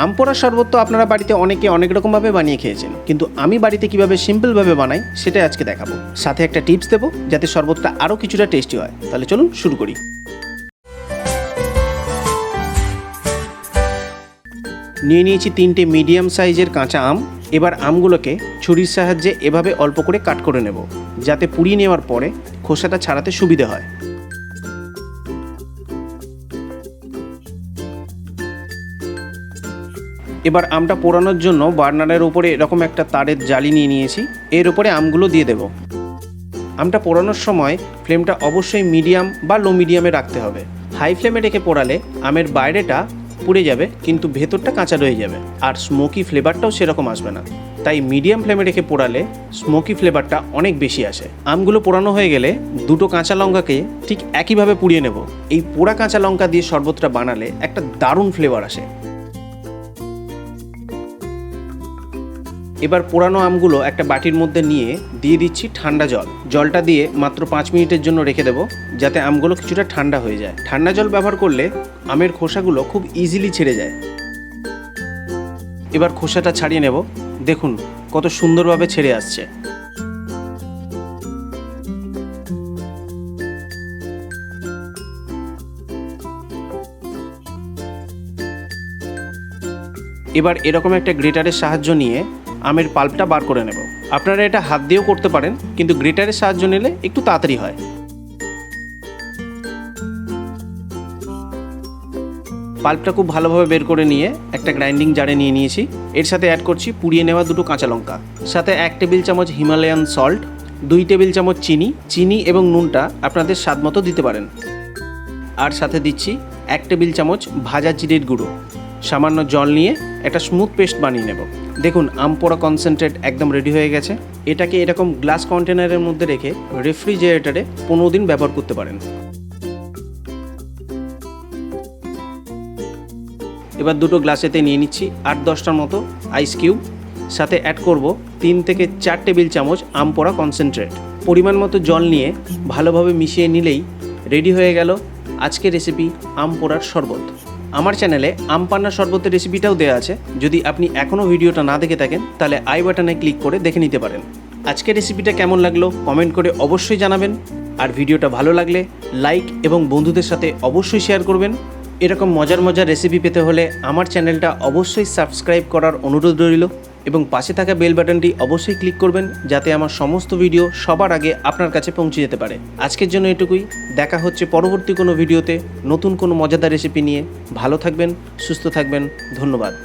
আম পোড়া শরবত তো আপনারা বাড়িতে অনেকে অনেক রকমভাবে বানিয়ে খেয়েছেন, কিন্তু আমি বাড়িতে কিভাবে সিম্পলভাবে বানাই সেটাই আজকে দেখাবো। সাথে একটা টিপস দেবো যাতে শরবতটা আরও কিছুটা টেস্টি হয়। তাহলে চলুন শুরু করি। নিয়ে নিয়েছি 3টে মিডিয়াম সাইজের কাঁচা আম। এবার আমগুলোকে ছুরির সাহায্যে এভাবে অল্প করে কাট করে নেব, যাতে পুড়িয়ে নেওয়ার পরে খোসাটা ছাড়াতে সুবিধে হয়। এবার আমটা পোড়ানোর জন্য বার্নারের উপরে এরকম একটা তারের জালি নিয়ে নিয়েছি, এর উপরে আমগুলো দিয়ে দেব। আমটা পোড়ানোর সময় ফ্লেমটা অবশ্যই মিডিয়াম বা লো মিডিয়ামে রাখতে হবে। হাই ফ্লেমে রেখে পোড়ালে আমের বাইরেটা পুড়ে যাবে কিন্তু ভেতরটা কাঁচা রয়ে যাবে, আর স্মোকি ফ্লেভারটাও সেরকম আসবে না। তাই মিডিয়াম ফ্লেমে রেখে পোড়ালে স্মোকি ফ্লেভারটা অনেক বেশি আসে। আমগুলো পোড়ানো হয়ে গেলে 2টো কাঁচা লঙ্কাকে ঠিক একইভাবে পুড়িয়ে নেব। এই পোড়া কাঁচা লঙ্কা দিয়ে শরবতটা বানালে একটা দারুণ ফ্লেভার আসে। এবার পোড়ানো আমগুলো একটা বাটির মধ্যে নিয়ে দিয়ে দিচ্ছি ঠান্ডা জল। জলটা দিয়ে মাত্র 5 মিনিটের জন্য রেখে দেবো, যাতে আমগুলো কিছুটা ঠান্ডা হয়ে যায়। ঠান্ডা জল ব্যবহার করলে আমের খোসাগুলো খুব ইজিলি ছেড়ে যায়। এবার খোসাটা ছাড়িয়ে নেব। দেখুন কত সুন্দরভাবে ছেড়ে আসছে। এবার এরকম একটা গ্রেটারের সাহায্য নিয়ে আমের পাল্পটা বার করে নেব। আপনারা এটা হাত দিয়েও করতে পারেন, কিন্তু গ্রেটারের সাহায্য নিলে একটু তাড়াতাড়ি হয়। পাল্পটা খুব ভালোভাবে বের করে নিয়ে একটা গ্রাইন্ডিং জারে নিয়ে নিয়েছি। এর সাথে অ্যাড করছি পুড়িয়ে নেওয়া 2টো কাঁচা লঙ্কা, সাথে 1 টেবিল চামচ হিমালয়ান সল্ট, 2 টেবিল চামচ চিনি এবং নুনটা আপনাদের স্বাদ মতো দিতে পারেন। আর সাথে দিচ্ছি 1 টেবিল চামচ ভাজা জিরের গুঁড়ো। সামান্য জল নিয়ে একটা স্মুথ পেস্ট বানিয়ে নেব। দেখুন আম পোড়া কনসেন্ট্রেট একদম রেডি হয়ে গেছে। এটাকে এরকম গ্লাস কন্টেনারের মধ্যে রেখে রেফ্রিজারেটরে 15 দিন ব্যবহার করতে পারেন। এবার 2টো গ্লাসেতে নিয়ে নিচ্ছি 8-10টার মতো আইস কিউব, সাথে অ্যাড করব 3 থেকে 4 টেবিল চামচ আম পোড়া কনসেন্ট্রেট। পরিমাণ মতো জল নিয়ে ভালোভাবে মিশিয়ে নিলেই রেডি হয়ে গেল আজকের রেসিপি আম পোড়ার শরবত। আমার চ্যানেলে আম পান্না শরবতের রেসিপিটাও দেওয়া আছে। যদি আপনি এখনও ভিডিওটা না দেখে থাকেন তাহলে আই বাটনে ক্লিক করে দেখে নিতে পারেন। আজকের রেসিপিটা কেমন লাগলো কমেন্ট করে অবশ্যই জানাবেন। আর ভিডিওটা ভালো লাগলে লাইক এবং বন্ধুদের সাথে অবশ্যই শেয়ার করবেন। এরকম মজার মজার রেসিপি পেতে হলে আমার চ্যানেলটা অবশ্যই সাবস্ক্রাইব করার অনুরোধ রইল, এবং পাশে থাকা বেল বাটনটি অবশ্যই ক্লিক করবেন, যাতে আমার সমস্ত ভিডিও সবার আগে আপনার কাছে পৌঁছে যেতে পারে। আজকের জন্য এটুকুই। দেখা হচ্ছে পরবর্তী কোনো ভিডিওতে নতুন কোনো মজাদার রেসিপি নিয়ে। ভালো থাকবেন, সুস্থ থাকবেন। ধন্যবাদ।